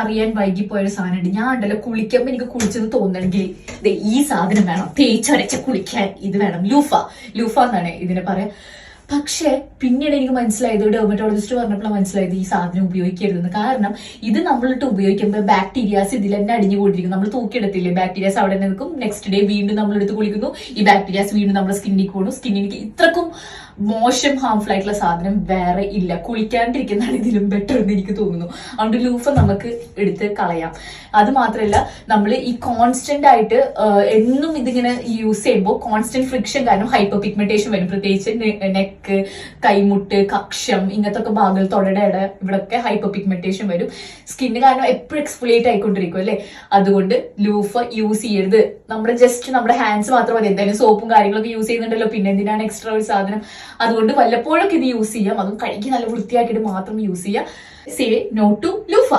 അറിയാൻ വൈകിപ്പോയൊരു സാധനമുണ്ട്. ഞാൻ ഉണ്ടല്ലോ കുളിക്കുമ്പോ എനിക്ക് കുളിച്ചെന്ന് തോന്നണമെങ്കിൽ ഈ സാധനം വേണം, തേച്ചൊരച്ച കുളിക്കാൻ ഇത് വേണം. ലൂഫ എന്നാണ് ഇതിനെ പറയാ. പക്ഷെ പിന്നീട് എനിക്ക് മനസ്സിലായത്, ഡെർമറ്റോളജിസ്റ്റ് പറഞ്ഞപ്പോൾ മനസ്സിലായത് ഈ സാധനം ഉപയോഗിക്കരുതെന്ന്. കാരണം ഇത് നമ്മളിട്ട് ഉപയോഗിക്കുമ്പോൾ ബാക്ടീരിയാസ് ഇതിൽ തന്നെ അടിഞ്ഞു കൂടിയിരിക്കും. നമ്മൾ തൂക്കിയെടുത്തില്ലേ, ബാക്ടീരിയാസ് അവിടെ നിൽക്കും. നെക്സ്റ്റ് ഡേ വീണ്ടും നമ്മളെടുത്ത് കുളിക്കുന്നു, ഈ ബാക്ടീരിയാസ് വീണ്ടും നമ്മുടെ സ്കിന്നിലേക്ക് കൂടും. സ്കിന്നിലേക്ക് ഇത്രക്കും മോശം ഹാർംഫുൾ ആയിട്ടുള്ള സാധനം വേറെ ഇല്ല. കുളിക്കാണ്ടിരിക്കുന്നതാണ് ഇതിലും ബെറ്റർ എന്ന് എനിക്ക് തോന്നുന്നു. അതുകൊണ്ട് ലൂഫ നമുക്ക് എടുത്ത് കളയാം. അത് മാത്രമല്ല, നമ്മൾ ഈ കോൺസ്റ്റന്റ് ആയിട്ട് എന്നും ഇതിങ്ങനെ യൂസ് ചെയ്യുമ്പോൾ കോൺസ്റ്റന്റ് ഫ്രിക്ഷൻ കാരണം ഹൈപ്പർ പിഗ്മെന്റേഷൻ വരും. പ്രത്യേകിച്ച് നെക്ക്, കൈമുട്ട്, കക്ഷം, ഇങ്ങനത്തെ ഭാഗങ്ങൾ, തൊടയുടെ ഇവിടൊക്കെ ഹൈപ്പർ പിഗ്മെന്റേഷൻ വരും. സ്കിന്ന് കാരണം എപ്പോഴും എക്സ്ഫോളിയേറ്റ് ആയിക്കൊണ്ടിരിക്കും അല്ലെ. അതുകൊണ്ട് ലൂഫ യൂസ് ചെയ്യരുത്. നമ്മുടെ ജസ്റ്റ് നമ്മുടെ ഹാൻഡ്സ് മാത്രം മതി. എന്തായാലും സോപ്പും കാര്യങ്ങളൊക്കെ യൂസ് ചെയ്യുന്നുണ്ടല്ലോ, പിന്നെ എന്തിനാണ് എക്സ്ട്രാ ഒരു സാധനം. അതുകൊണ്ട് വല്ലപ്പോഴൊക്കെ ഇത് യൂസ് ചെയ്യാം. അതും കഴുകി നല്ല വൃത്തിയാക്കിയിട്ട് മാത്രം യൂസ് ചെയ്യാം. Say no to loofah.